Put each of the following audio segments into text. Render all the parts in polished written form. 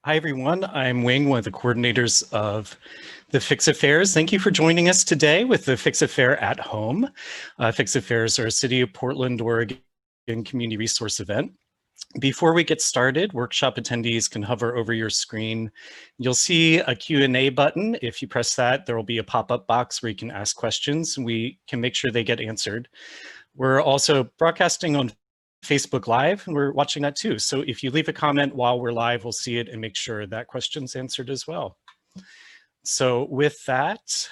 Hi, everyone. I'm Wing, one of the coordinators of the Fix Affairs. Thank you for joining us today with the Fix Affair at Home. Fix Affairs are a City of Portland, Oregon community resource event. Before we get started, workshop attendees can hover over your screen. You'll see a Q&A button. If you press that, there will be a pop-up box where you can ask questions. We can make sure they get answered. We're also broadcasting on Facebook Live, and we're watching that too. So if you leave a comment while we're live, we'll see it and make sure that question's answered as well. So with that,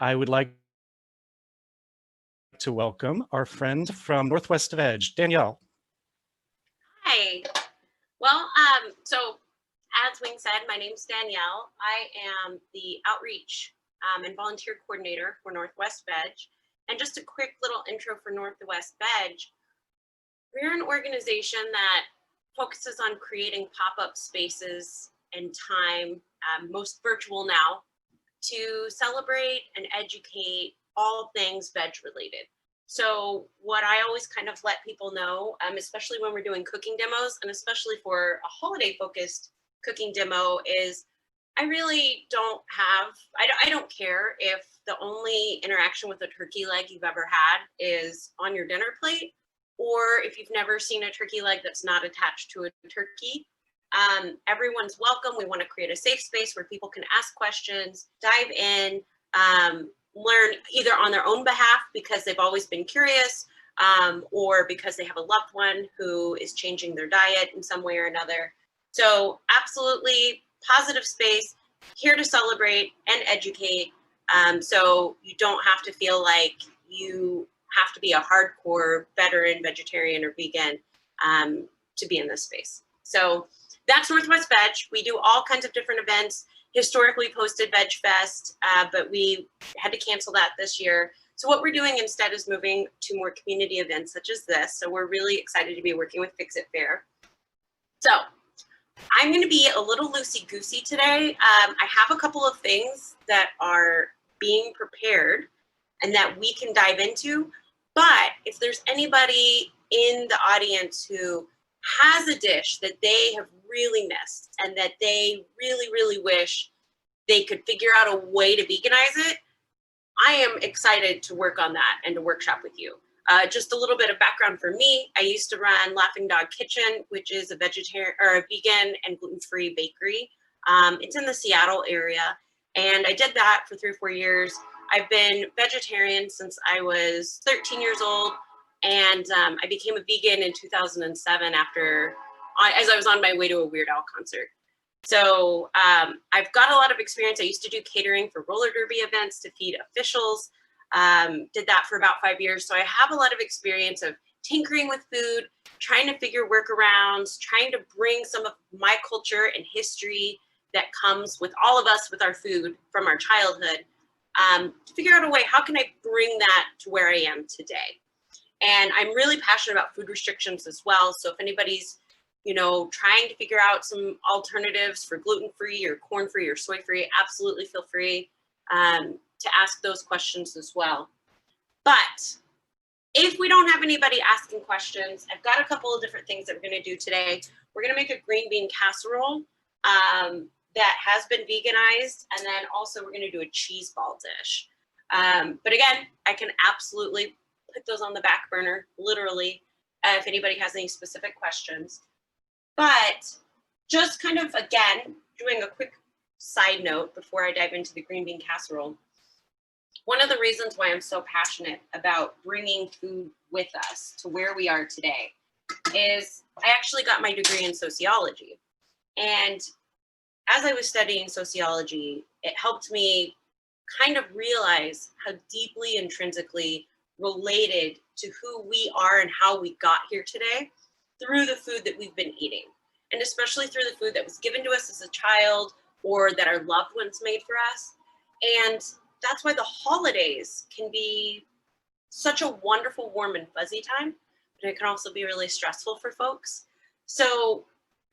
I would like to welcome our friend from Northwest Veg, Danielle. Hi. Well, so as Wing said, my name's Danielle. I am the outreach and volunteer coordinator for Northwest Veg. And just a quick little intro for Northwest Veg. We're an organization that focuses on creating pop-up spaces and time, most virtual now, to celebrate and educate all things veg related. So what I always kind of let people know, especially when we're doing cooking demos, and especially for a holiday focused cooking demo, is I really don't have, I don't care if the only interaction with a turkey leg you've ever had is on your dinner plate, or if you've never seen a turkey leg that's not attached to a turkey. Everyone's welcome. We want to create a safe space where people can ask questions, dive in, learn either on their own behalf because they've always been curious, or because they have a loved one who is changing their diet in some way or another. So absolutely positive space, here to celebrate and educate. So you don't have to feel like you have to be a hardcore veteran, vegetarian, or vegan to be in this space. So that's Northwest Veg. We do all kinds of different events. Historically posted Veg Fest, but we had to cancel that this year. So what we're doing instead is moving to more community events such as this. So we're really excited to be working with Fix It Fair. So I'm going to be a little loosey-goosey today. I have a couple of things that are being prepared and that we can dive into. But if there's anybody in the audience who has a dish that they have really missed and that they really, really wish they could figure out a way to veganize it, I am excited to work on that and to workshop with you. Just a little bit of background for me. I used to run Laughing Dog Kitchen, which is a vegetarian or a vegan and gluten-free bakery. It's in the Seattle area. And I did that for 3 or 4 years. I've been vegetarian since I was 13 years old. And I became a vegan in 2007 as I was on my way to a Weird Al concert. So I've got a lot of experience. I used to do catering for roller derby events to feed officials. Did that for about 5 years. So I have a lot of experience of tinkering with food, trying to figure workarounds, trying to bring some of my culture and history that comes with all of us with our food from our childhood, to figure out a way, how can I bring that to where I am today? And I'm really passionate about food restrictions as well. So if anybody's, trying to figure out some alternatives for gluten-free or corn-free or soy-free, absolutely feel free to ask those questions as well. But if we don't have anybody asking questions, I've got a couple of different things that we're going to do today. We're going to make a green bean casserole that has been veganized, and then also we're going to do a cheese ball dish. But again, I can absolutely put those on the back burner, literally, if anybody has any specific questions. But just kind of, again, doing a quick side note before I dive into the green bean casserole. One of the reasons why I'm so passionate about bringing food with us to where we are today is I actually got my degree in sociology. And as I was studying sociology, it helped me kind of realize how deeply intrinsically related to who we are and how we got here today through the food that we've been eating, and especially through the food that was given to us as a child or that our loved ones made for us. And that's why the holidays can be such a wonderful, warm and fuzzy time, but it can also be really stressful for folks. So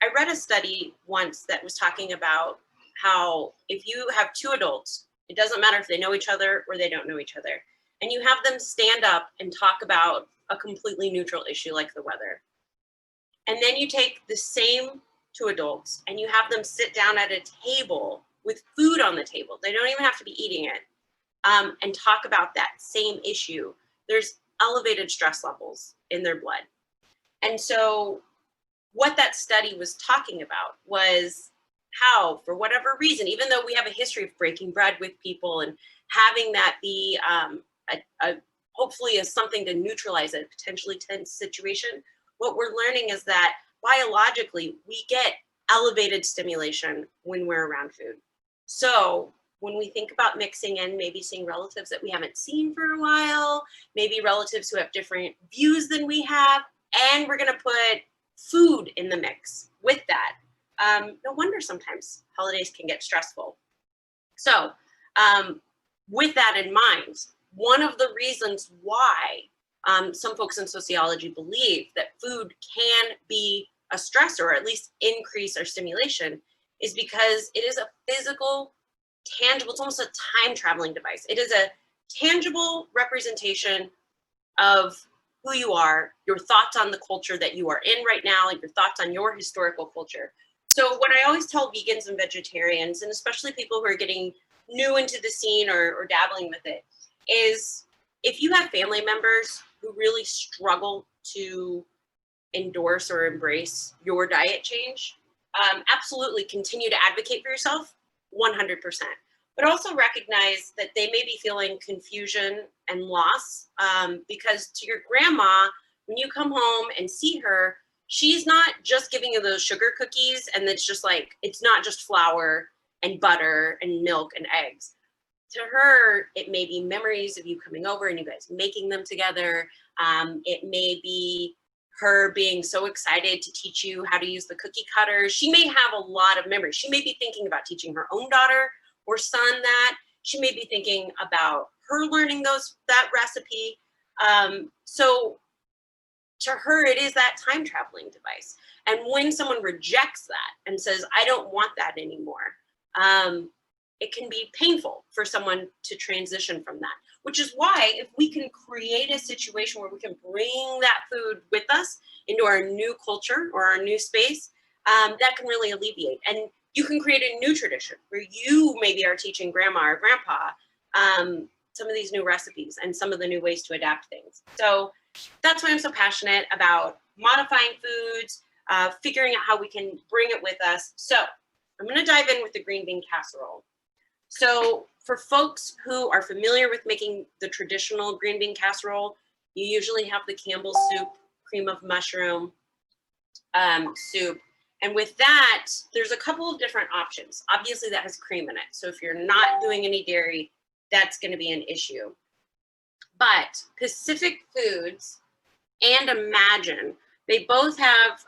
I read a study once that was talking about how if you have 2 adults, it doesn't matter if they know each other or they don't know each other, and you have them stand up and talk about a completely neutral issue like the weather. And then you take the same to adults and you have them sit down at a table with food on the table, they don't even have to be eating it, and talk about that same issue, there's elevated stress levels in their blood. And so what that study was talking about was how, for whatever reason, even though we have a history of breaking bread with people and having that be hopefully as something to neutralize a potentially tense situation, what we're learning is that biologically we get elevated stimulation when we're around food. So when we think about mixing in, maybe seeing relatives that we haven't seen for a while, maybe relatives who have different views than we have, and we're going to put food in the mix with that. No wonder sometimes holidays can get stressful. So with that in mind, one of the reasons why some folks in sociology believe that food can be a stressor, or at least increase our stimulation, is because it is a physical, tangible, it's almost a time traveling device. It is a tangible representation of who you are, your thoughts on the culture that you are in right now, like your thoughts on your historical culture. So what I always tell vegans and vegetarians, and especially people who are getting new into the scene or dabbling with it, is if you have family members who really struggle to endorse or embrace your diet change, absolutely continue to advocate for yourself 100%. But also recognize that they may be feeling confusion and loss, because to your grandma, when you come home and see her, she's not just giving you those sugar cookies and it's just like, it's not just flour and butter and milk and eggs. To her, it may be memories of you coming over and you guys making them together. It may be her being so excited to teach you how to use the cookie cutters. She may have a lot of memories. She may be thinking about teaching her own daughter or son that. She may be thinking about her learning that recipe. So to her, it is that time traveling device. And when someone rejects that and says, I don't want that anymore, it can be painful for someone to transition from that, which is why if we can create a situation where we can bring that food with us into our new culture or our new space, that can really alleviate. And you can create a new tradition where you maybe are teaching grandma or grandpa some of these new recipes and some of the new ways to adapt things. So that's why I'm so passionate about modifying foods, figuring out how we can bring it with us. So I'm going to dive in with the green bean casserole. So for folks who are familiar with making the traditional green bean casserole, you usually have the Campbell's soup, cream of mushroom soup. And with that, there's a couple of different options. Obviously that has cream in it. So if you're not doing any dairy, that's going to be an issue. But Pacific Foods and Imagine, they both have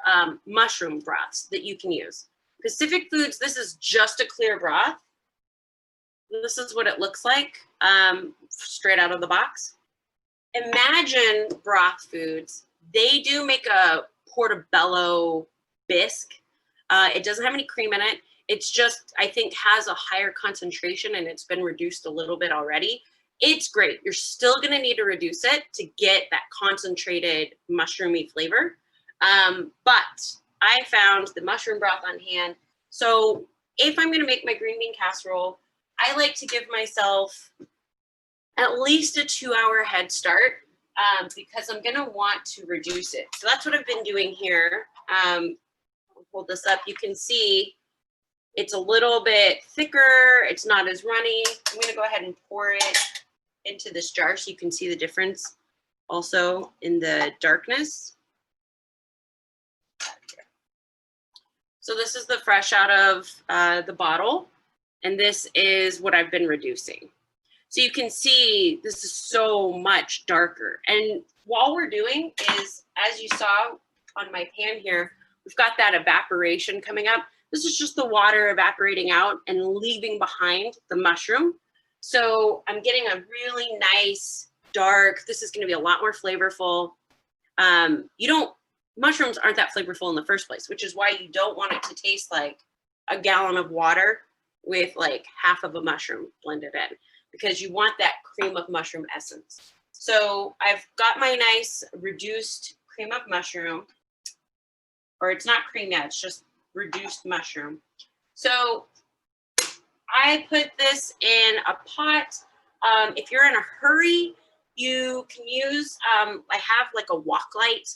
mushroom broths that you can use. Pacific Foods, this is just a clear broth. This is what it looks like straight out of the box. Imagine Broth Foods, they do make a portobello bisque. It doesn't have any cream in it. It's just, I think, has a higher concentration and it's been reduced a little bit already. It's great. You're still going to need to reduce it to get that concentrated mushroomy flavor. But I found the mushroom broth on hand. So if I'm going to make my green bean casserole, I like to give myself at least a 2-hour head start because I'm going to want to reduce it. So that's what I've been doing here. I'll hold this up. You can see it's a little bit thicker. It's not as runny. I'm going to go ahead and pour it into this jar so you can see the difference also in the darkness. So this is the fresh out of the bottle, and this is what I've been reducing. So you can see this is so much darker. And what we're doing is, as you saw on my pan here, we've got that evaporation coming up. This is just the water evaporating out and leaving behind the mushroom. So I'm getting a really nice dark, this is going to be a lot more flavorful. Mushrooms aren't that flavorful in the first place, which is why you don't want it to taste like a gallon of water with like half of a mushroom blended in, because you want that cream of mushroom essence. So I've got my nice reduced cream of mushroom, or it's not cream yet, it's just reduced mushroom. So I put this in a pot. If you're in a hurry, you can use, I have like a wok light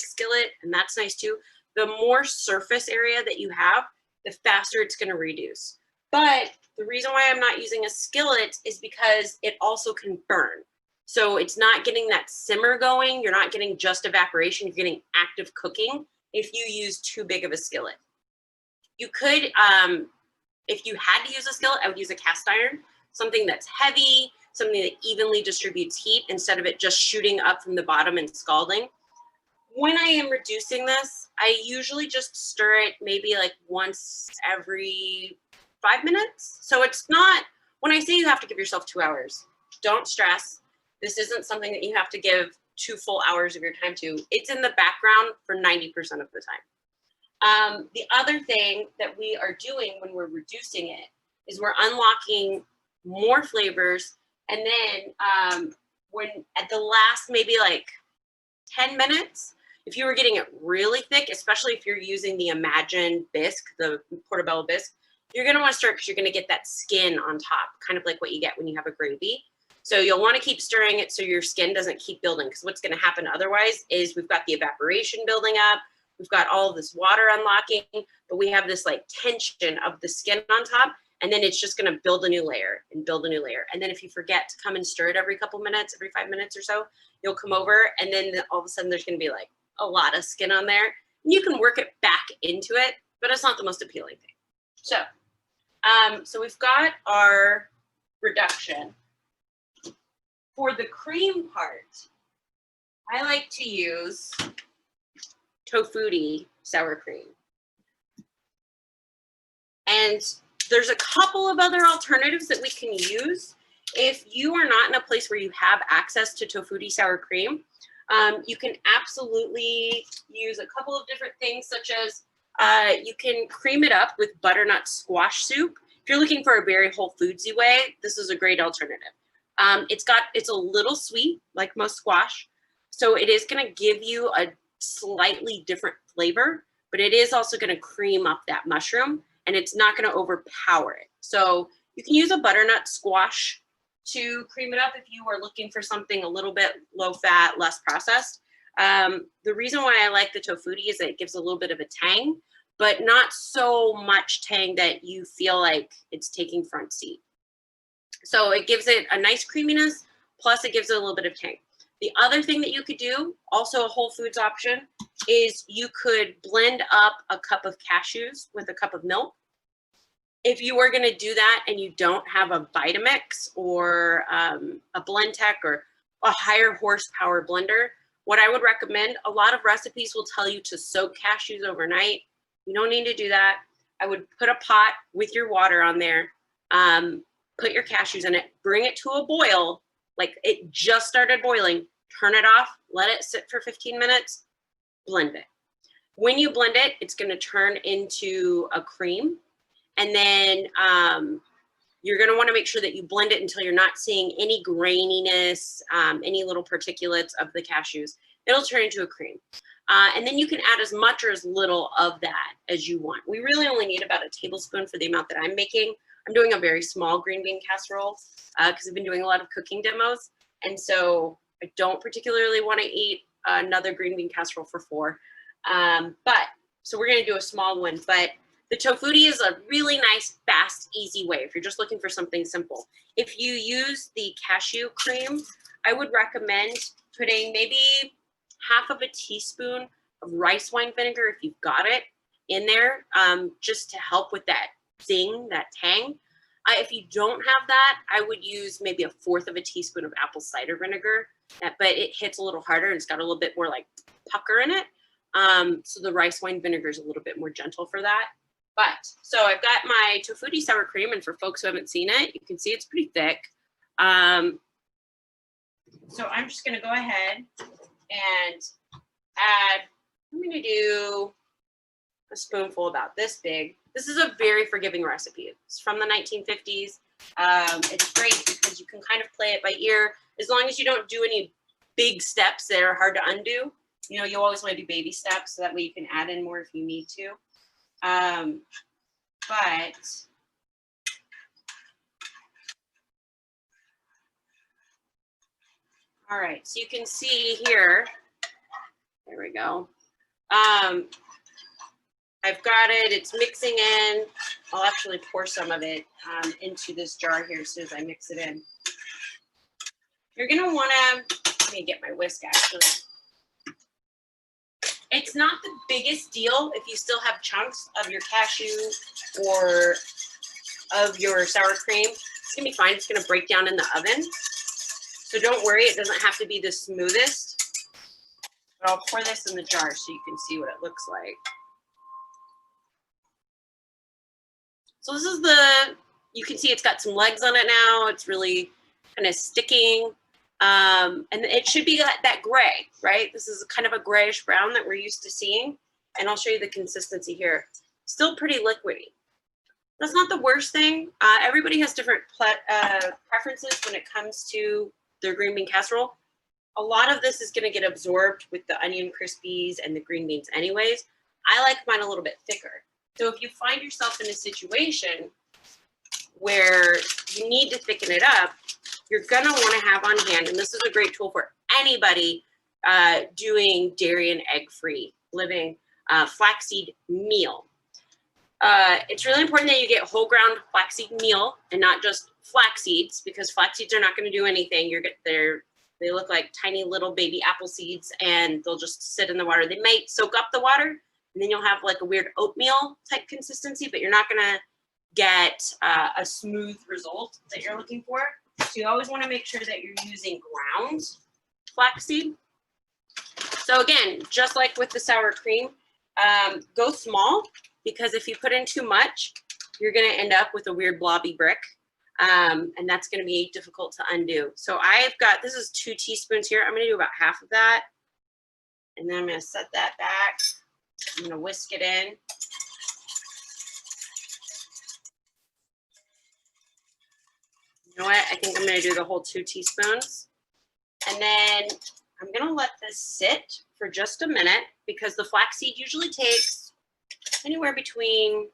skillet, and that's nice too. The more surface area that you have, the faster it's going to reduce. But the reason why I'm not using a skillet is because it also can burn. So it's not getting that simmer going. You're not getting just evaporation. You're getting active cooking if you use too big of a skillet. You could, if you had to use a skillet, I would use a cast iron, something that's heavy, something that evenly distributes heat instead of it just shooting up from the bottom and scalding. When I am reducing this, I usually just stir it maybe like once every 5 minutes. So it's not, when I say you have to give yourself 2 hours, don't stress. This isn't something that you have to give 2 full hours of your time to. It's in the background for 90% of the time. The other thing that we are doing when we're reducing it is we're unlocking more flavors. And then when at the last maybe like 10 minutes, if you were getting it really thick, especially if you're using the Imagine bisque, the portobello bisque, you're going to want to stir it because you're going to get that skin on top, kind of like what you get when you have a gravy. So you'll want to keep stirring it so your skin doesn't keep building, because what's going to happen otherwise is we've got the evaporation building up, we've got all of this water unlocking, but we have this like tension of the skin on top, and then it's just going to build a new layer and build a new layer. And then if you forget to come and stir it every couple minutes, every 5 minutes or so, you'll come over, and then all of a sudden there's going to be like a lot of skin on there. And you can work it back into it, but it's not the most appealing thing. So, so we've got our reduction. For the cream part, I like to use Tofurky sour cream. And there's a couple of other alternatives that we can use. If you are not in a place where you have access to Tofurky sour cream, you can absolutely use a couple of different things, such as you can cream it up with butternut squash soup. If you're looking for a very whole foodsy way, this is a great alternative. It's a little sweet, like most squash, so it is going to give you a slightly different flavor, but it is also going to cream up that mushroom, and it's not going to overpower it. So you can use a butternut squash to cream it up if you are looking for something a little bit low fat, less processed. The reason why I like the Tofurky is that it gives a little bit of a tang, but not so much tang that you feel like it's taking front seat. So it gives it a nice creaminess, plus it gives it a little bit of tang. The other thing that you could do, also a whole foods option, is you could blend up a cup of cashews with a cup of milk. If you are going to do that and you don't have a Vitamix or a Blendtec or a higher horsepower blender, what I would recommend, a lot of recipes will tell you to soak cashews overnight. You don't need to do that. I would put a pot with your water on there, put your cashews in it, bring it to a boil, like it just started boiling, turn it off, let it sit for 15 minutes, blend it. When you blend it, it's going to turn into a cream. And then you're going to want to make sure that you blend it until you're not seeing any graininess, any little particulates of the cashews. It'll turn into a cream. And then you can add as much or as little of that as you want. We really only need about a tablespoon for the amount that I'm making. I'm doing a very small green bean casserole because I've been doing a lot of cooking demos. And so I don't particularly want to eat another green bean casserole for 4. So we're going to do a small one. But the Tofurky is a really nice, fast, easy way if you're just looking for something simple. If you use the cashew cream, I would recommend putting maybe half of a teaspoon of rice wine vinegar, if you've got it, in there, just to help with that zing, that tang. If you don't have that, I would use maybe 1/4 of a teaspoon of apple cider vinegar, but it hits a little harder and it's got a little bit more like pucker in it. So the rice wine vinegar is a little bit more gentle for that. But so I've got my Tofurky sour cream, and for folks who haven't seen it, you can see it's pretty thick. So I'm just going to go ahead and add, I'm going to do a spoonful about this big. This is a very forgiving recipe. It's from the 1950s. It's great because you can kind of play it by ear. As long as you don't do any big steps that are hard to undo, you know, you always want to do baby steps so that way you can add in more if you need to. But all right, so you can see here, there we go. I've got it, it's mixing in. I'll actually pour some of it into this jar here as soon as I mix it in. You're gonna wanna, let me get my whisk actually. It's not the biggest deal if you still have chunks of your cashew or of your sour cream. It's gonna be fine, it's gonna break down in the oven. So don't worry, it doesn't have to be the smoothest. But I'll pour this in the jar so you can see what it looks like. So this is the, you can see it's got some legs on it now. It's really kind of sticking. And it should be that gray, right? This is kind of a grayish brown that we're used to seeing. And I'll show you the consistency here. Still pretty liquidy. That's not the worst thing. Everybody has different preferences when it comes to their green bean casserole. A lot of this is going to get absorbed with the onion crispies and the green beans anyways. I like mine a little bit thicker. So if you find yourself in a situation where you need to thicken it up, you're gonna wanna have on hand, and this is a great tool for anybody doing dairy and egg-free living, flaxseed meal. It's really important that you get whole ground flaxseed meal and not just flax seeds, because flax seeds are not gonna do anything. They look like tiny little baby apple seeds and they'll just sit in the water. They might soak up the water, and then you'll have like a weird oatmeal type consistency, but you're not gonna get a smooth result that you're looking for. So you always wanna make sure that you're using ground flaxseed. So again, just like with the sour cream, go small, because if you put in too much, you're gonna end up with a weird blobby brick. And that's gonna be difficult to undo. So I've got, this is 2 teaspoons here. I'm gonna do about half of that. And then I'm gonna set that back. I'm gonna whisk it in. You know what? I think I'm gonna do the whole 2 teaspoons. And then I'm gonna let this sit for just a minute, because the flaxseed usually takes anywhere between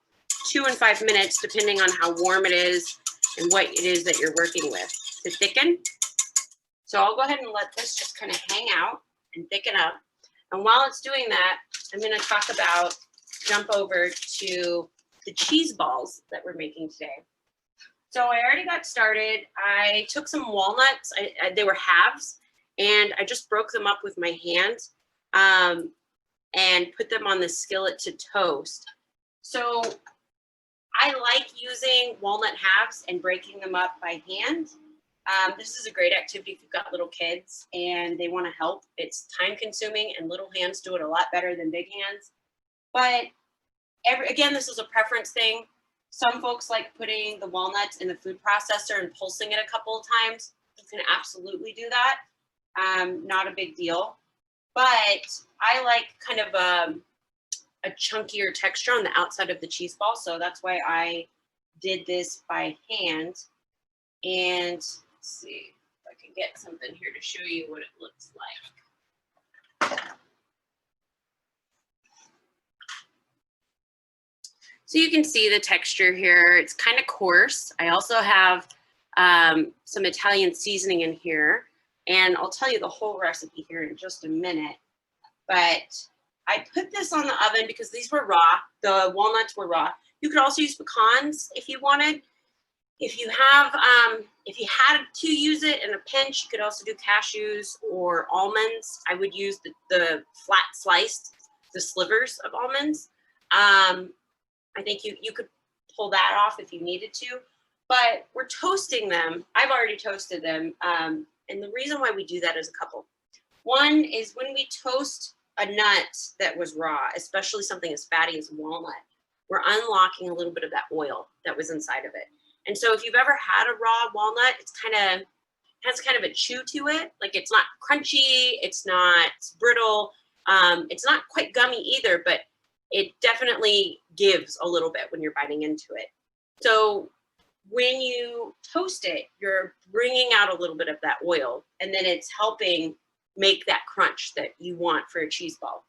2 and 5 minutes, depending on how warm it is and what it is that you're working with to thicken. So I'll go ahead and let this just kind of hang out and thicken up. And while it's doing that, I'm gonna jump over to the cheese balls that we're making today. So I already got started. I took some walnuts, they were halves, and I just broke them up with my hand and put them on the skillet to toast. So I like using walnut halves and breaking them up by hand. This is a great activity if you've got little kids and they want to help. It's time consuming, and little hands do it a lot better than big hands. But again, this is a preference thing. Some folks like putting the walnuts in the food processor and pulsing it a couple of times. You can absolutely do that. Not a big deal. But I like kind of a chunkier texture on the outside of the cheese ball. So that's why I did this by hand. And let's see if I can get something here to show you what it looks like. So you can see the texture here. It's kind of coarse. I also have some Italian seasoning in here, and I'll tell you the whole recipe here in just a minute. But I put this on the oven because these were raw. The walnuts were raw. You could also use pecans if you wanted. If you had to use it in a pinch, you could also do cashews or almonds. I would use the flat sliced, the slivers of almonds. I think you could pull that off if you needed to, but we're toasting them. I've already toasted them. And the reason why we do that is a couple. One is when we toast a nut that was raw, especially something as fatty as walnut, we're unlocking a little bit of that oil that was inside of it. And so if you've ever had a raw walnut, has kind of a chew to it. Like, it's not crunchy, it's not brittle, it's not quite gummy either, but it definitely gives a little bit when you're biting into it. So when you toast it, you're bringing out a little bit of that oil, and then it's helping make that crunch that you want for a cheese ball.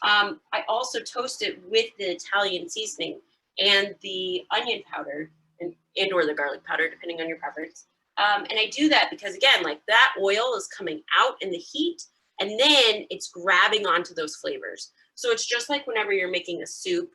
I also toast it with the Italian seasoning and the onion powder and or the garlic powder, depending on your preference. And I do that because, again, like that oil is coming out in the heat and then it's grabbing onto those flavors. So it's just like whenever you're making a soup,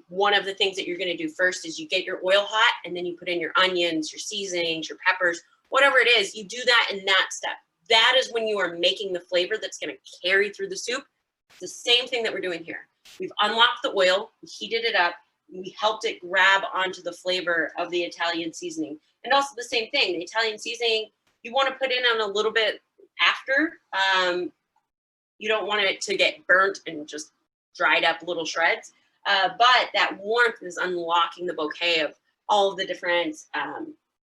one of the things that you're going to do first is you get your oil hot and then you put in your onions, your seasonings, your peppers, whatever it is, you do that in that step. That is when you are making the flavor that's going to carry through the soup. It's the same thing that we're doing here. We've unlocked the oil, we heated it up, we helped it grab onto the flavor of the Italian seasoning. And also the same thing, the Italian seasoning, you want to put in on a little bit after. You don't want it to get burnt and just dried up little shreds. But that warmth is unlocking the bouquet of all of the different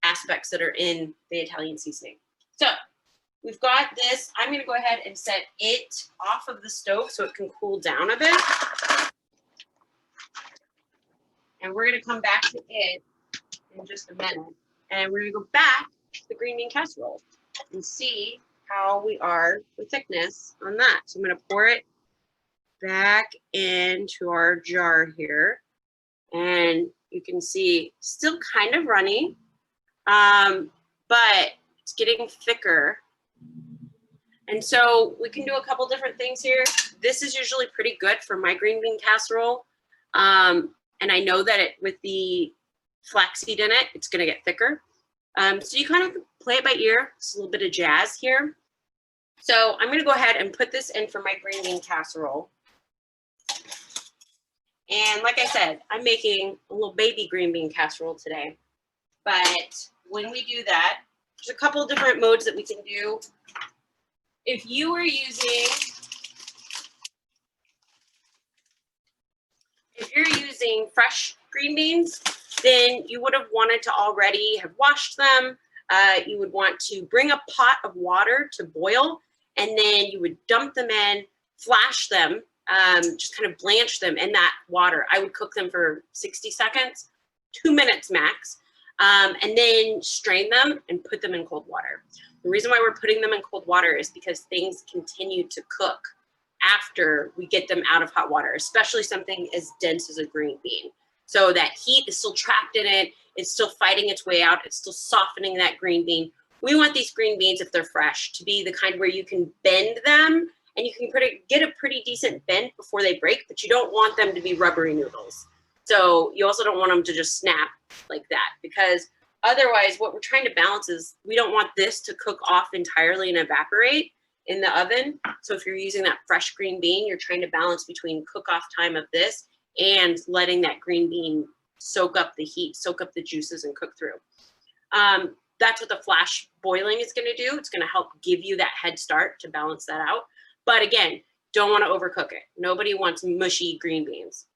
aspects that are in the Italian seasoning. So we've got this. I'm going to go ahead and set it off of the stove so it can cool down a bit. And we're going to come back to it in just a minute. And we're going to go back to the green bean casserole and see how we are with thickness on that. So I'm going to pour it back into our jar here. And you can see still kind of runny, but it's getting thicker. And so we can do a couple different things here. This is usually pretty good for my green bean casserole. And I know that with the flaxseed in it, it's going to get thicker. So you kind of play it by ear. It's a little bit of jazz here. So I'm going to go ahead and put this in for my green bean casserole. And like I said, I'm making a little baby green bean casserole today. But when we do that, there's a couple of different modes that we can do. If you are using, if you're using fresh green beans, then you would have wanted to already have washed them. You would want to bring a pot of water to boil, and then you would dump them in, flash them, just kind of blanch them in that water. I would cook them for 60 seconds, 2 minutes max, and then strain them and put them in cold water. The reason why we're putting them in cold water is because things continue to cook after we get them out of hot water, especially something as dense as a green bean. So that heat is still trapped in it. It's still fighting its way out. It's still softening that green bean. We want these green beans, if they're fresh, to be the kind where you can bend them and you can get a pretty decent bend before they break, but you don't want them to be rubbery noodles. So you also don't want them to just snap like that, because otherwise what we're trying to balance is we don't want this to cook off entirely and evaporate in the oven. So if you're using that fresh green bean, you're trying to balance between cook-off time of this and letting that green bean soak up the heat, soak up the juices and cook through. That's what the flash boiling is going to do. It's going to help give you that head start to balance that out. But again, don't want to overcook it. Nobody wants mushy green beans.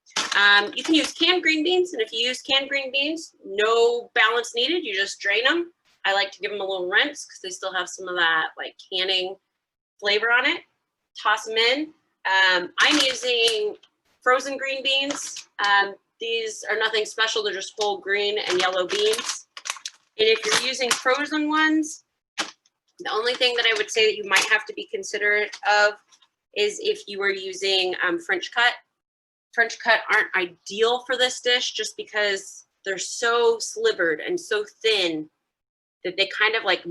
You can use canned green beans, and if you use canned green beans, no balance needed. You just drain them. I like to give them a little rinse because they still have some of that like canning flavor on it. Toss them in. I'm using frozen green beans. These are nothing special. They're just whole green and yellow beans. And if you're using frozen ones, the only thing that I would say that you might have to be considerate of is if you were using French cut. French cut aren't ideal for this dish just because they're so slivered and so thin that they kind of like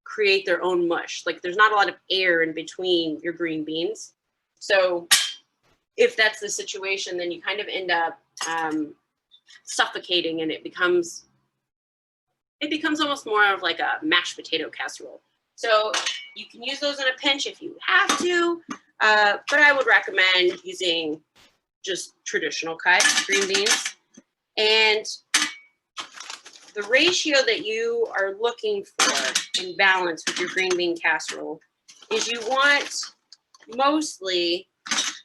create their own mush. Like there's not a lot of air in between your green beans. So if that's the situation, then you kind of end up suffocating, and it becomes almost more of like a mashed potato casserole. So you can use those in a pinch if you have to, but I would recommend using just traditional cut green beans. And the ratio that you are looking for in balance with your green bean casserole is you want mostly,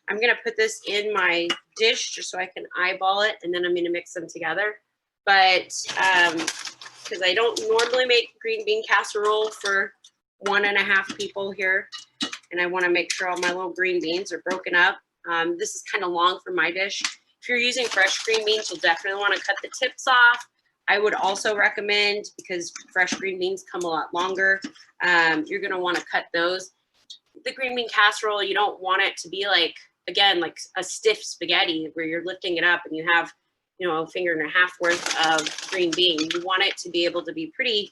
I'm going to put this in my dish just so I can eyeball it, and then I'm going to mix them together. But because I don't normally make green bean casserole for 1.5 people here, and I want to make sure all my little green beans are broken up. This is kind of long for my dish. If you're using fresh green beans, you'll definitely want to cut the tips off. I would also recommend, because fresh green beans come a lot longer, you're going to want to cut those. The green bean casserole, you don't want it to be like again, like a stiff spaghetti where you're lifting it up and you have, you know, a finger and a half worth of green bean. You want it to be able to be pretty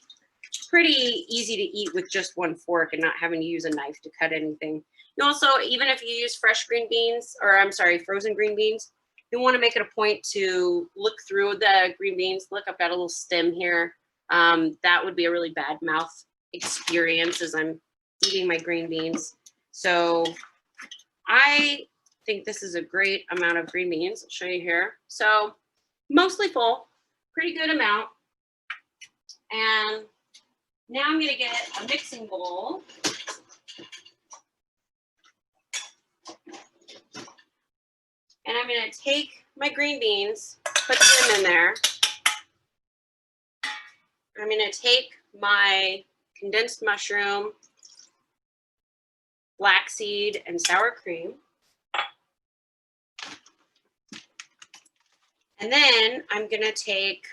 easy to eat with just one fork and not having to use a knife to cut anything. You also, even if you use fresh green beans, or I'm sorry, frozen green beans, you want to make it a point to look through the green beans. Look, I've got a little stem here. That would be a really bad mouth experience as I'm eating my green beans. So I think this is a great amount of green beans. I'll show you here. So mostly full, pretty good amount. And now I'm gonna get a mixing bowl. And I'm gonna take my green beans, put them in there. I'm gonna take my condensed mushroom, flaxseed, and sour cream. And then I'm gonna take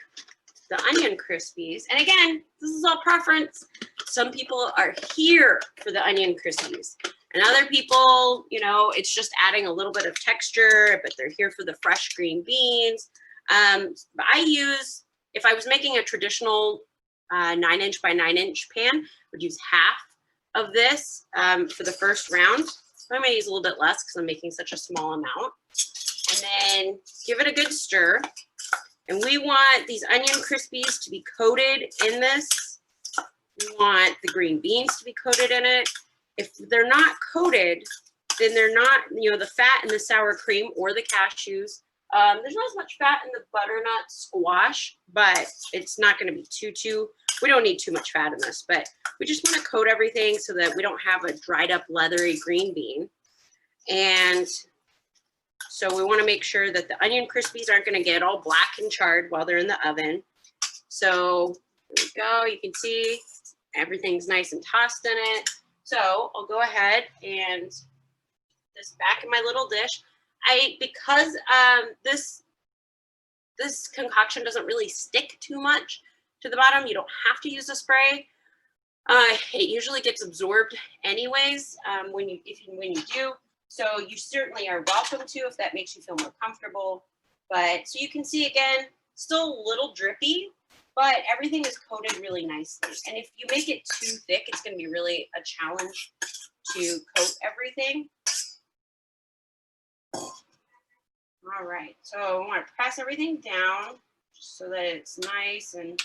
the onion crispies. And again, this is all preference. Some people are here for the onion crispies. And other people, you know, it's just adding a little bit of texture, but they're here for the fresh green beans. But I use, if I was making a traditional 9-inch by 9-inch pan, I would use half of this for the first round. So I may use a little bit less because I'm making such a small amount. And then give it a good stir. And we want these onion crispies to be coated in this. We want the green beans to be coated in it. If they're not coated, then they're not, you know, the fat in the sour cream or the cashews. There's not as much fat in the butternut squash, but it's not going to be we don't need too much fat in this, but we just want to coat everything so that we don't have a dried up leathery green bean. And so we want to make sure that the onion crispies aren't going to get all black and charred while they're in the oven. So there we go. You can see everything's nice and tossed in it. So I'll go ahead and this back in my little dish. Because this concoction doesn't really stick too much to the bottom, you don't have to use a spray. It usually gets absorbed anyways when you do. So you certainly are welcome to if that makes you feel more comfortable. But so you can see again, still a little drippy, but everything is coated really nicely. And if you make it too thick, it's going to be really a challenge to coat everything. All right, so I want to press everything down just so that it's nice. And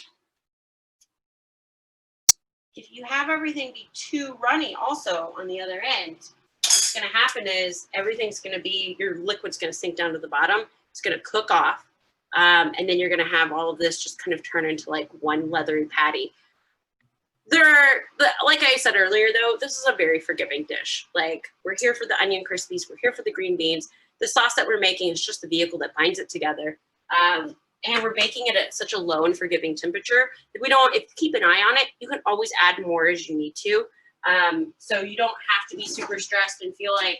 if you have everything be too runny also on the other end, what's going to happen is everything's going to be, your liquid's going to sink down to the bottom. It's going to cook off. And then you're going to have all of this just kind of turn into like one leathery patty. Like I said earlier, though, this is a very forgiving dish. Like, we're here for the onion crispies. We're here for the green beans. The sauce that we're making is just the vehicle that binds it together. And we're baking it at such a low and forgiving temperature. If you keep an eye on it, you can always add more as you need to. So you don't have to be super stressed and feel like,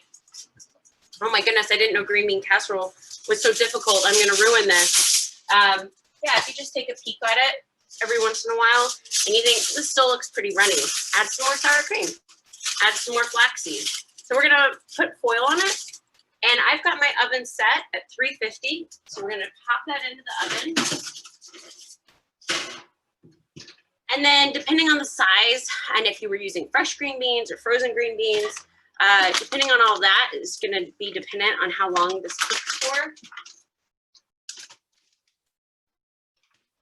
oh my goodness, I didn't know green bean casserole was so difficult. I'm going to ruin this. Yeah, if you just take a peek at it every once in a while and you think this still looks pretty runny, add some more sour cream, add some more flaxseed. So we're going to put foil on it. And I've got my oven set at 350. So we're going to pop that into the oven. And then depending on the size, and if you were using fresh green beans or frozen green beans, depending on all that is going to be dependent on how long this cooks for.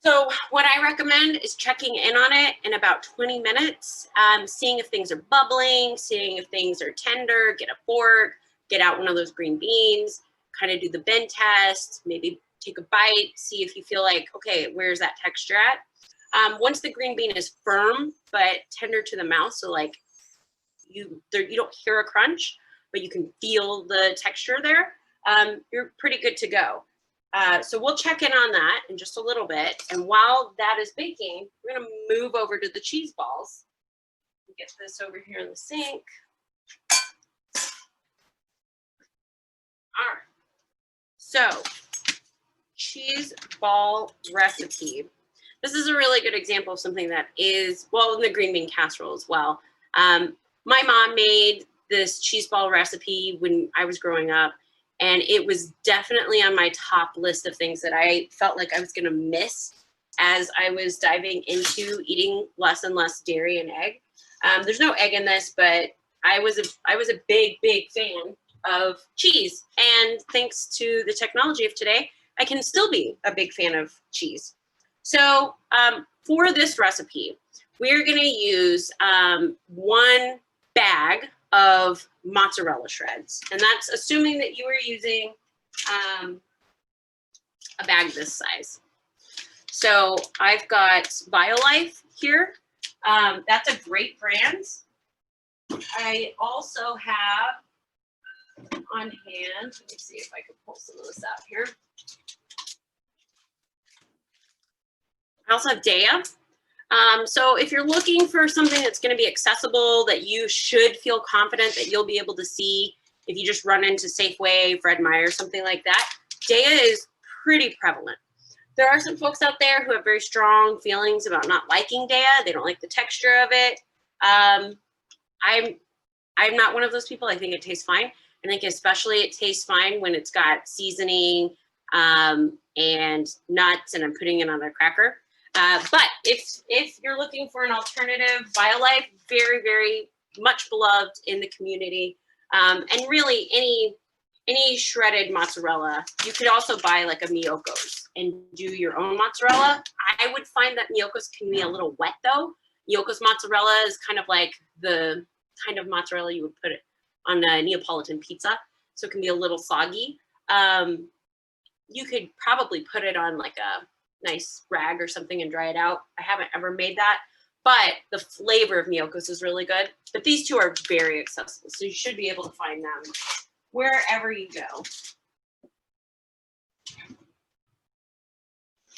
So what I recommend is checking in on it in about 20 minutes, seeing if things are bubbling, seeing if things are tender, get a fork, get out one of those green beans, kind of do the bend test, maybe take a bite, see if you feel like, okay, where's that texture at? Once the green bean is firm but tender to the mouth, so like you don't hear a crunch, but you can feel the texture there, you're pretty good to go. So we'll check in on that in just a little bit. And while that is baking, we're going to move over to the cheese balls. Get this over here in the sink. All right. So cheese ball recipe. This is a really good example of something that is, well, in the green bean casserole as well. My mom made this cheese ball recipe when I was growing up. And it was definitely on my top list of things that I felt like I was going to miss as I was diving into eating less and less dairy and egg. There's no egg in this, but I was a big fan of cheese. And thanks to the technology of today, I can still be a big fan of cheese. So for this recipe, we're going to use 1 bag of mozzarella shreds. And that's assuming that you are using a bag this size. So I've got BioLife here. That's a great brand. I also have on hand, let me see if I can pull some of this out here. I also have Daiya. So if you're looking for something that's going to be accessible, that you should feel confident that you'll be able to see if you just run into Safeway, Fred Meyer, something like that, Daiya is pretty prevalent. There are some folks out there who have very strong feelings about not liking Daiya. They don't like the texture of it. I'm not one of those people. I think it tastes fine. I think especially it tastes fine when it's got seasoning and nuts and I'm putting it on a cracker. But if you're looking for an alternative, BioLife, very much beloved in the community. And really any shredded mozzarella. You could also buy like a Miyoko's and do your own mozzarella. I would find that Miyoko's can be a little wet though. Miyoko's mozzarella is kind of like the kind of mozzarella you would put it on a Neapolitan pizza. So it can be a little soggy. You could probably put it on like a nice rag or something and dry it out. I haven't ever made that, but the flavor of Miyoko's is really good. But these two are very accessible, so you should be able to find them wherever you go.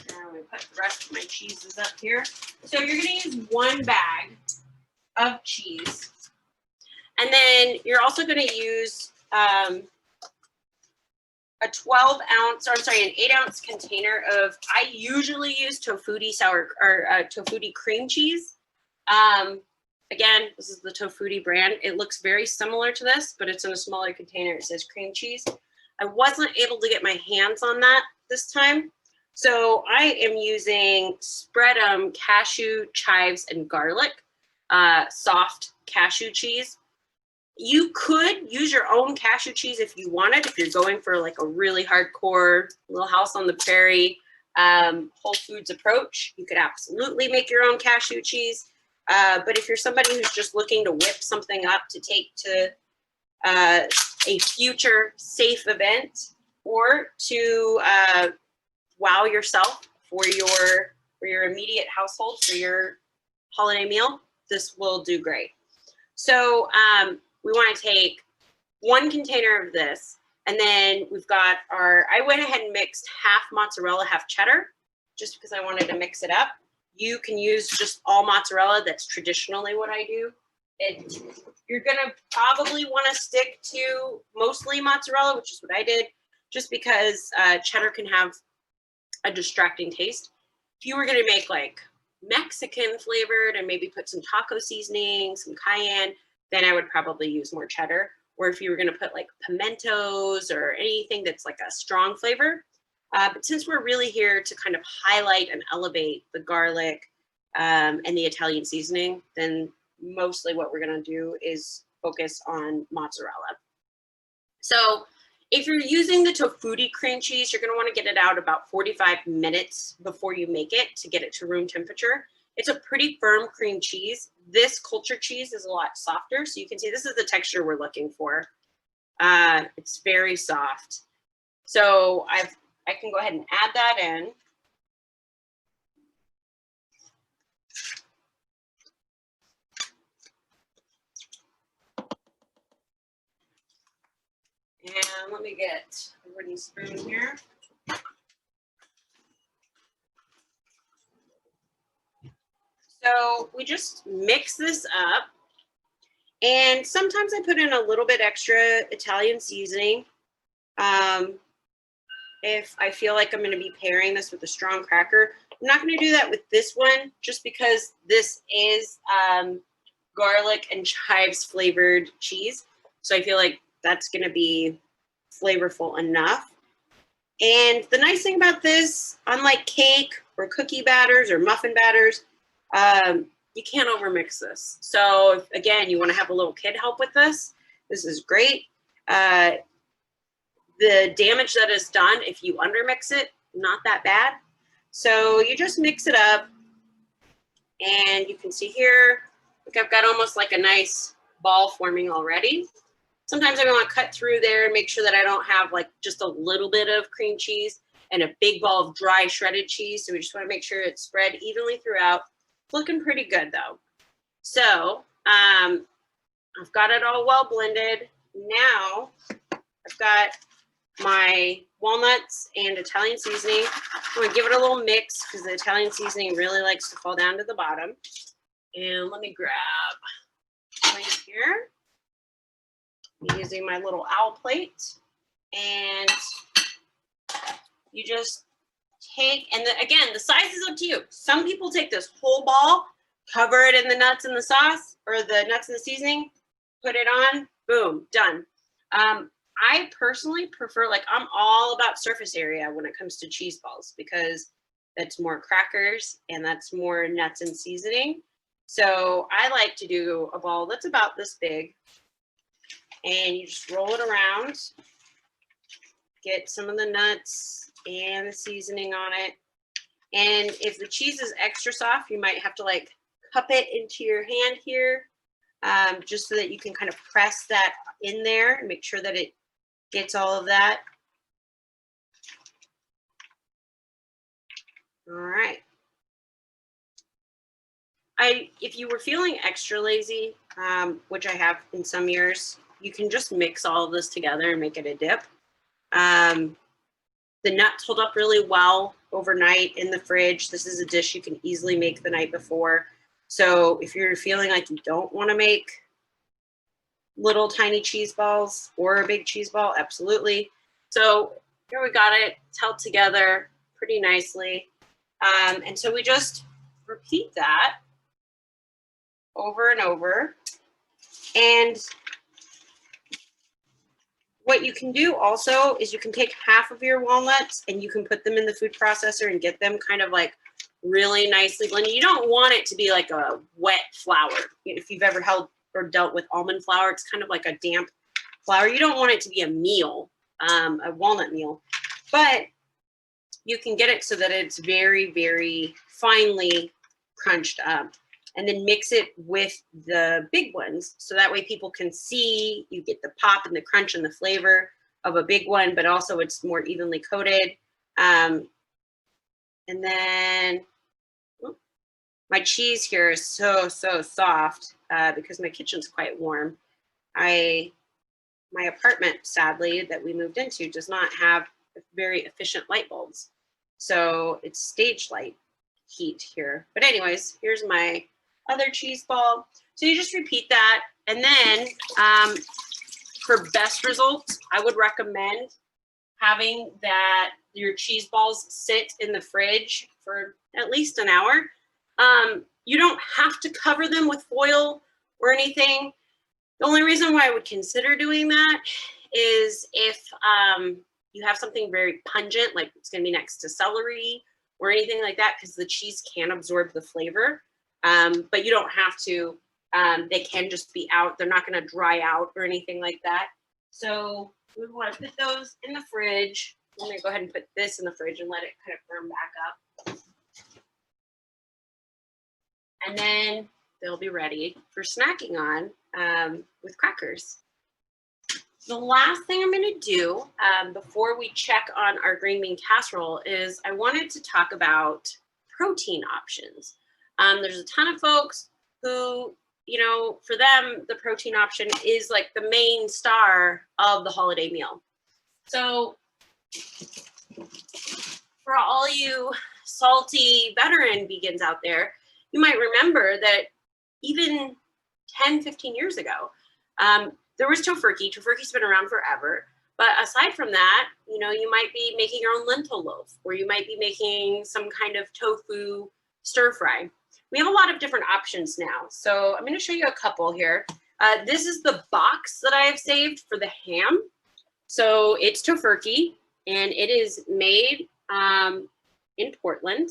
Now I'm gonna put the rest of my cheeses up here. So you're gonna use 1 bag of cheese. And then you're also gonna use a 12-ounce, or I'm sorry, an 8-ounce container of, I usually use Tofurky Tofurky cream cheese. Again, this is the Tofurky brand. It looks very similar to this, but it's in a smaller container. It says cream cheese. I wasn't able to get my hands on that this time. So I am using spread cashew, chives, and garlic, soft cashew cheese. You could use your own cashew cheese if you wanted, if you're going for like a really hardcore Little House on the Prairie Whole Foods approach. You could absolutely make your own cashew cheese. But if you're somebody who's just looking to whip something up to take to a future safe event or to wow yourself for your immediate household, for your holiday meal, this will do great. So we want to take 1 container of this, and then we've got I went ahead and mixed half mozzarella, half cheddar, just because I wanted to mix it up. You can use just all mozzarella. That's traditionally what I do. You're gonna probably want to stick to mostly mozzarella, which is what I did, just because cheddar can have a distracting taste. If you were gonna make like Mexican flavored and maybe put some taco seasoning, some cayenne, then I would probably use more cheddar. Or if you were going to put like pimentos or anything that's like a strong flavor. But since we're really here to kind of highlight and elevate the garlic and the Italian seasoning, then mostly what we're going to do is focus on mozzarella. So if you're using the Tofurky cream cheese, you're going to want to get it out about 45 minutes before you make it to get it to room temperature. It's a pretty firm cream cheese. This culture cheese is a lot softer. So you can see this is the texture we're looking for. It's very soft. So I can go ahead and add that in. And let me get a wooden spoon here. So we just mix this up, and sometimes I put in a little bit extra Italian seasoning. If I feel like I'm going to be pairing this with a strong cracker. I'm not going to do that with this one, just because this is garlic and chives flavored cheese. So I feel like that's going to be flavorful enough. And the nice thing about this, unlike cake or cookie batters or muffin batters, you can't overmix this. So if, again, you want to have a little kid help with this, this is great. The damage that is done if you undermix it, not that bad. So you just mix it up, and you can see here, like I've got almost like a nice ball forming already. Sometimes I want to cut through there and make sure that I don't have like just a little bit of cream cheese and a big ball of dry shredded cheese. So we just want to make sure it's spread evenly throughout. It's looking pretty good though. So I've got it all well blended. Now I've got my walnuts and Italian seasoning. I'm going to give it a little mix because the Italian seasoning really likes to fall down to the bottom. And let me grab right here. I'm using my little owl plate, and you just take, and again, the size is up to you. Some people take this whole ball, cover it in the nuts and the sauce, or the nuts and the seasoning, put it on, boom, done. I personally prefer, like, I'm all about surface area when it comes to cheese balls because that's more crackers and that's more nuts and seasoning. So I like to do a ball that's about this big, and you just roll it around, get some of the nuts and the seasoning on it. And if the cheese is extra soft, you might have to like cup it into your hand here, just so that you can kind of press that in there and make sure that it gets all of that. All right. If you were feeling extra lazy, which I have in some years, you can just mix all of this together and make it a dip. The nuts hold up really well overnight in the fridge. This is a dish you can easily make the night before. So if you're feeling like you don't want to make little tiny cheese balls or a big cheese ball, absolutely. So here we got it. It's held together pretty nicely. And so we just repeat that over and over. And what you can do also is you can take half of your walnuts and you can put them in the food processor and get them kind of like really nicely blended. You don't want it to be like a wet flour. If you've ever held or dealt with almond flour, it's kind of like a damp flour. You don't want it to be a meal, a walnut meal, but you can get it so that it's very, very finely crunched up. And then mix it with the big ones. So that way people can see, you get the pop and the crunch and the flavor of a big one, but also it's more evenly coated. And then my cheese here is so soft because my kitchen's quite warm. My apartment, sadly, that we moved into does not have very efficient light bulbs. So it's stage light heat here. But anyways, here's my other cheese ball. So you just repeat that. And then for best results, I would recommend having that your cheese balls sit in the fridge for at least an hour. You don't have to cover them with foil or anything. The only reason why I would consider doing that is if you have something very pungent, like it's gonna be next to celery or anything like that, because the cheese can absorb the flavor. But you don't have to. They can just be out. They're not going to dry out or anything like that. So we want to put those in the fridge. I'm going to go ahead and put this in the fridge and let it kind of firm back up. And then they'll be ready for snacking on with crackers. The last thing I'm going to do before we check on our green bean casserole is I wanted to talk about protein options. There's a ton of folks who, you know, for them, the protein option is like the main star of the holiday meal. So for all you salty veteran vegans out there, you might remember that even 10, 15 years ago, there was Tofurky. Tofurky's been around forever. But aside from that, you know, you might be making your own lentil loaf, or you might be making some kind of tofu stir fry. We have a lot of different options now. So I'm going to show you a couple here. This is the box that I have saved for the ham. So it's Tofurky, and it is made in Portland.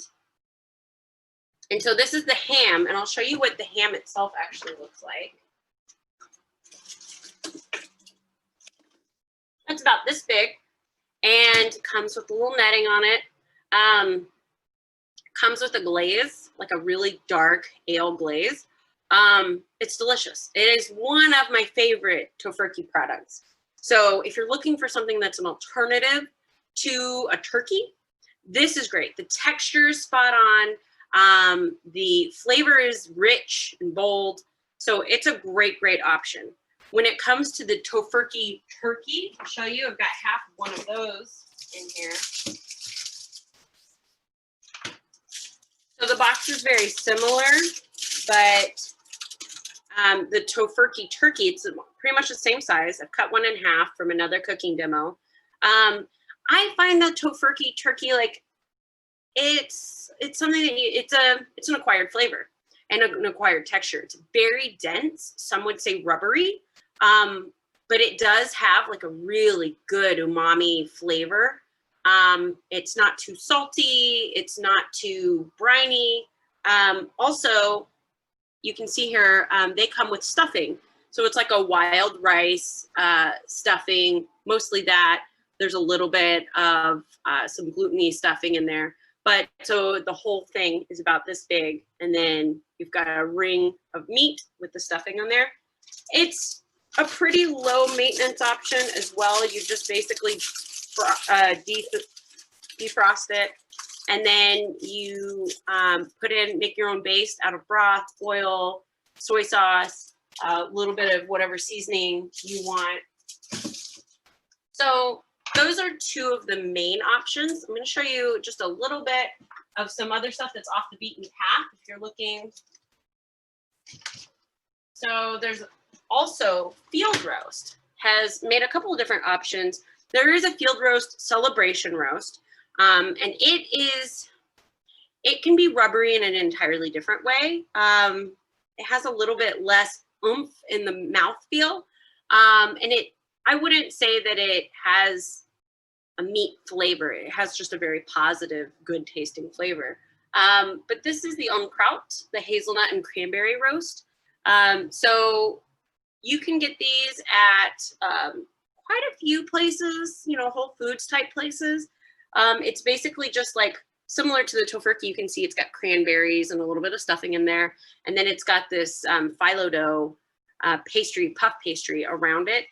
And so this is the ham, and I'll show you what the ham itself actually looks like. It's about this big and comes with a little netting on it. Comes with a glaze, like a really dark ale glaze. It's delicious. It is one of my favorite Tofurky products. So if you're looking for something that's an alternative to a turkey, this is great. The texture is spot on. The flavor is rich and bold. So it's a great, great option. When it comes to the Tofurky Turkey, I'll show you, I've got half of one of those in here. So the box is very similar, but the Tofurky Turkey, it's pretty much the same size. I've cut one in half from another cooking demo. I find that Tofurky Turkey, like, it's something that it's an acquired flavor and an acquired texture. It's very dense. Some would say rubbery, but it does have like a really good umami flavor. It's not too salty. It's not too briny. Also, you can see here, they come with stuffing. So it's like a wild rice stuffing, mostly that. There's a little bit of some gluten-y stuffing in there. But so the whole thing is about this big. And then you've got a ring of meat with the stuffing on there. It's a pretty low maintenance option as well. You just basically defrost it. And then you make your own base out of broth, oil, soy sauce, a little bit of whatever seasoning you want. So those are two of the main options. I'm going to show you just a little bit of some other stuff that's off the beaten path if you're looking. So there's also Field Roast, has made a couple of different options. There is a Field Roast Celebration Roast, and it can be rubbery in an entirely different way. It has a little bit less oomph in the mouthfeel, and I wouldn't say that it has a meat flavor. It has just a very positive, good tasting flavor. But this is the Kraut, the hazelnut and cranberry roast. So you can get these at quite a few places, Whole Foods type places. It's basically just like similar to the Tofurky. You can see it's got cranberries and a little bit of stuffing in there. And then it's got this phyllo dough puff pastry around it.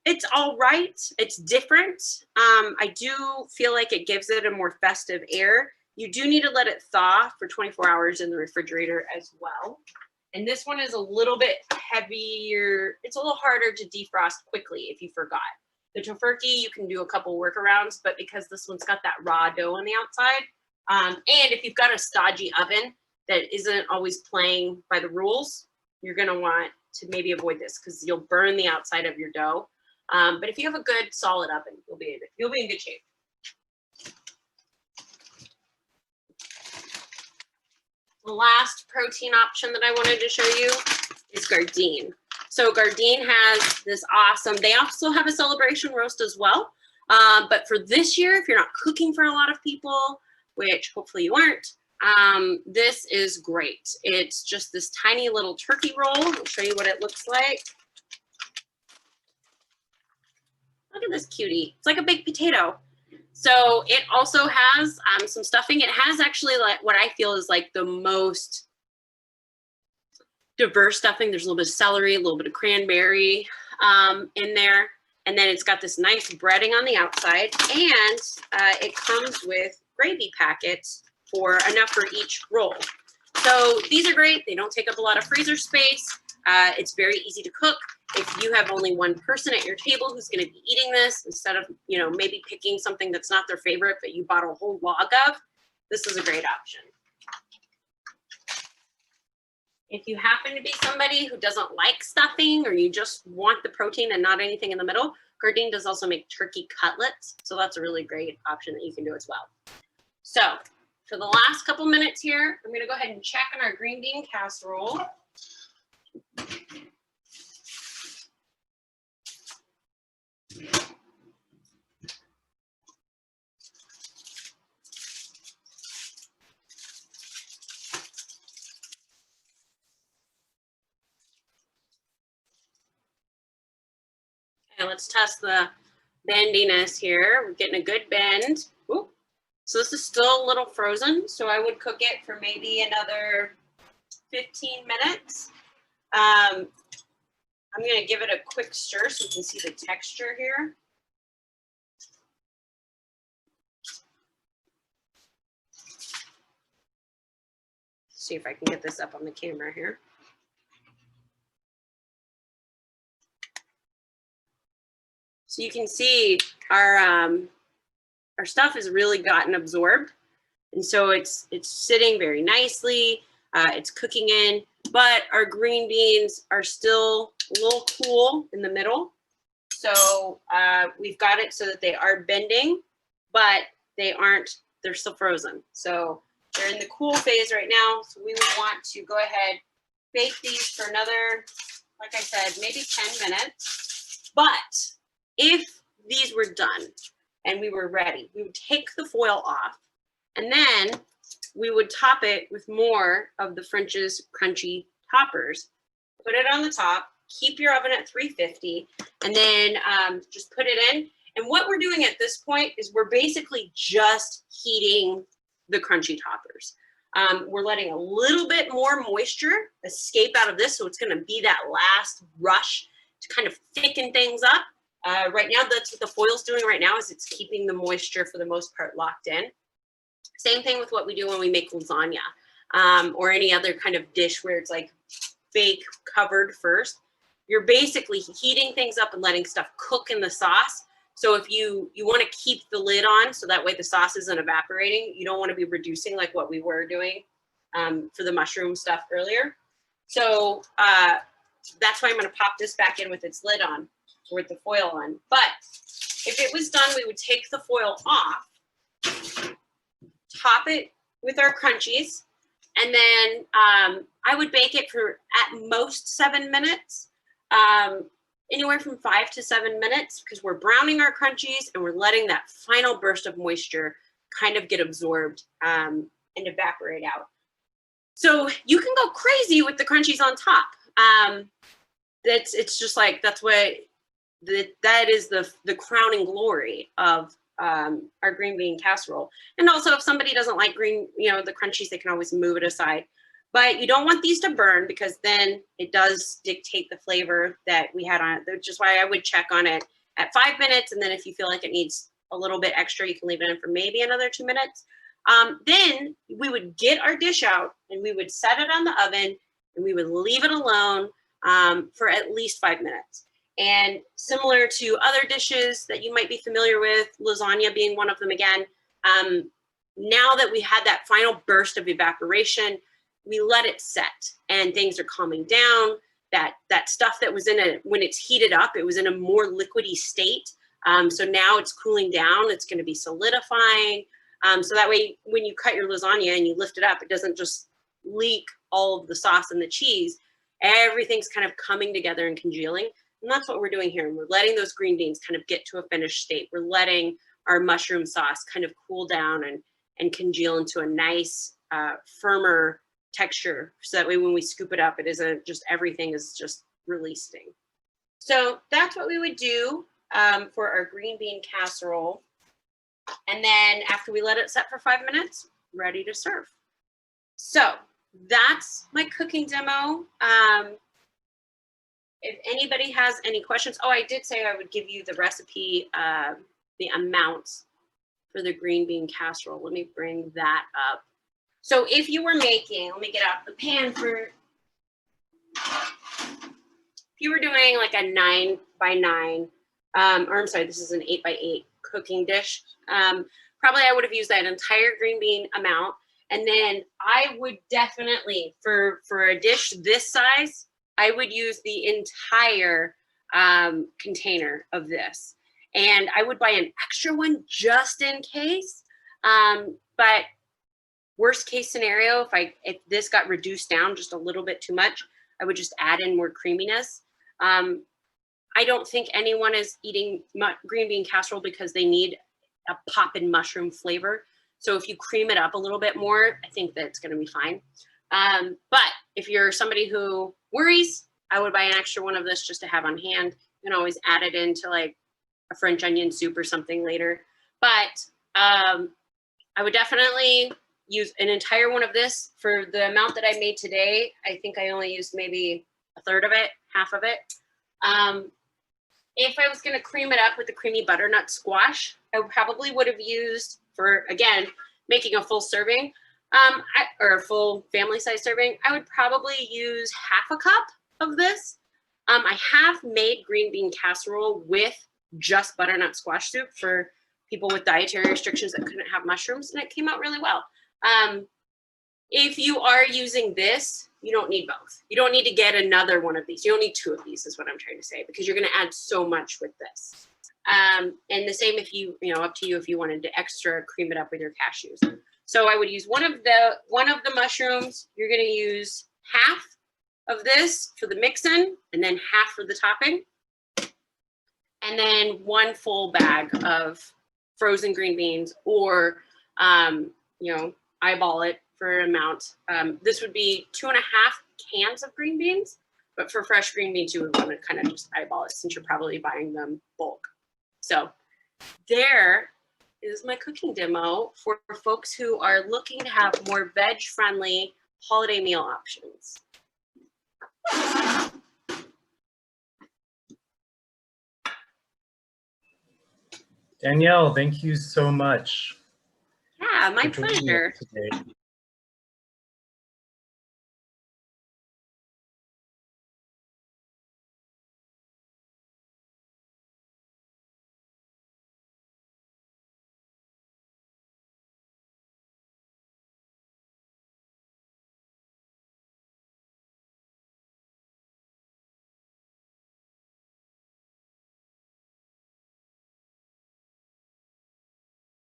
It's all right. It's different. I do feel like it gives it a more festive air. You do need to let it thaw for 24 hours in the refrigerator as well. And this one is a little bit heavier. It's a little harder to defrost quickly if you forgot. The Tofurky, you can do a couple workarounds, but because this one's got that raw dough on the outside, and if you've got a stodgy oven that isn't always playing by the rules, you're gonna want to maybe avoid this because you'll burn the outside of your dough. But if you have a good solid oven, you'll be in good shape. The last protein option that I wanted to show you is Gardein. So Gardein has this awesome, they also have a celebration roast as well. But for this year, if you're not cooking for a lot of people, which hopefully you aren't, this is great. It's just this tiny little turkey roll. I'll show you what it looks like. Look at this cutie. It's like a baked potato. So it also has some stuffing. It has actually like what I feel is like the most diverse stuffing. There's a little bit of celery, a little bit of cranberry in there. And then it's got this nice breading on the outside. And it comes with gravy packets for enough for each roll. So these are great. They don't take up a lot of freezer space. It's very easy to cook. If you have only one person at your table who's going to be eating this, instead of, maybe picking something that's not their favorite, but you bought a whole log of, this is a great option. If you happen to be somebody who doesn't like stuffing or you just want the protein and not anything in the middle, Gardein does also make turkey cutlets. So that's a really great option that you can do as well. So for the last couple minutes here, I'm going to go ahead and check on our green bean casserole. Okay, let's test the bendiness here. We're getting a good bend. Ooh. So this is still a little frozen, so I would cook it for maybe another 15 minutes. I'm gonna give it a quick stir so you can see the texture here. See if I can get this up on the camera here. So you can see our stuff has really gotten absorbed. And so it's sitting very nicely. It's cooking in, but our green beans are still a little cool in the middle. So we've got it so that they are bending, but they're still frozen. So they're in the cool phase right now. So we would want to go ahead, bake these for another, like I said, maybe 10 minutes. But if these were done and we were ready, we would take the foil off, and then we would top it with more of the French's crunchy toppers. Put it on the top, keep your oven at 350, and then just put it in. And what we're doing at this point is we're basically just heating the crunchy toppers. We're letting a little bit more moisture escape out of this, so it's gonna be that last rush to kind of thicken things up. Right now, that's what the foil's doing right now, is it's keeping the moisture for the most part locked in. Same thing with what we do when we make lasagna or any other kind of dish where it's like bake covered first. You're basically heating things up and letting stuff cook in the sauce. So if you want to keep the lid on so that way the sauce isn't evaporating, you don't want to be reducing like what we were doing for the mushroom stuff earlier. So that's why I'm going to pop this back in with its lid on, or with the foil on. But if it was done, we would take the foil off, top it with our crunchies, and then I would bake it for at most 7 minutes, anywhere from 5 to 7 minutes, because we're browning our crunchies and we're letting that final burst of moisture kind of get absorbed and evaporate out. So you can go crazy with the crunchies on top. It's just like, that's what that is the crowning glory of our green bean casserole. And also, if somebody doesn't like green, the crunchies, they can always move it aside. But you don't want these to burn, because then it does dictate the flavor that we had on it, which is why I would check on it at 5 minutes. And then if you feel like it needs a little bit extra, you can leave it in for maybe another 2 minutes. Then we would get our dish out and we would set it on the oven and we would leave it alone for at least 5 minutes. And similar to other dishes that you might be familiar with, lasagna being one of them again, now that we had that final burst of evaporation, we let it set and things are calming down. That stuff that was when it's heated up, it was in a more liquidy state. So now it's cooling down, it's gonna be solidifying. So that way, when you cut your lasagna and you lift it up, it doesn't just leak all of the sauce and the cheese. Everything's kind of coming together and congealing. And that's what we're doing here. And we're letting those green beans kind of get to a finished state. We're letting our mushroom sauce kind of cool down and congeal into a nice, firmer texture. So that way, when we scoop it up, it isn't just, everything is just releasing. So that's what we would do for our green bean casserole. And then after we let it set for 5 minutes, ready to serve. So that's my cooking demo. If anybody has any questions, oh, I did say I would give you the recipe, the amounts for the green bean casserole. Let me bring that up. So if you were making, let me get out the pan for, if you were doing like a 9 by 9, or I'm sorry, this is an 8 by 8 cooking dish. Probably I would have used that entire green bean amount. And then I would definitely, for a dish this size, I would use the entire container of this. And I would buy an extra one just in case. But worst case scenario, if this got reduced down just a little bit too much, I would just add in more creaminess. I don't think anyone is eating green bean casserole because they need a pop in mushroom flavor. So if you cream it up a little bit more, I think that's going to be fine. But if you're somebody who worries, I would buy an extra one of this just to have on hand. You can always add it into like a French onion soup or something later. But I would definitely use an entire one of this. For the amount that I made today, I think I only used maybe a third of it, half of it. If I was going to cream it up with the creamy butternut squash, I probably would have used, for, again, making a full serving, or a full family size serving, I would probably use half a cup of this. I have made green bean casserole with just butternut squash soup for people with dietary restrictions that couldn't have mushrooms, and it came out really well. If you are using this, you don't need both. You don't need to get another one of these. You don't need two of these is what I'm trying to say, because you're going to add so much with this. And the same if you up to you if you wanted to extra cream it up with your cashews. So I would use one of the mushrooms. You're going to use half of this for the mix-in and then half for the topping. And then one full bag of frozen green beans, or, eyeball it for amount. This would be 2.5 cans of green beans, but for fresh green beans, you would want to kind of just eyeball it since you're probably buying them bulk. So there is my cooking demo for folks who are looking to have more veg-friendly holiday meal options. Danielle, thank you so much. Yeah, my for joining pleasure. us today.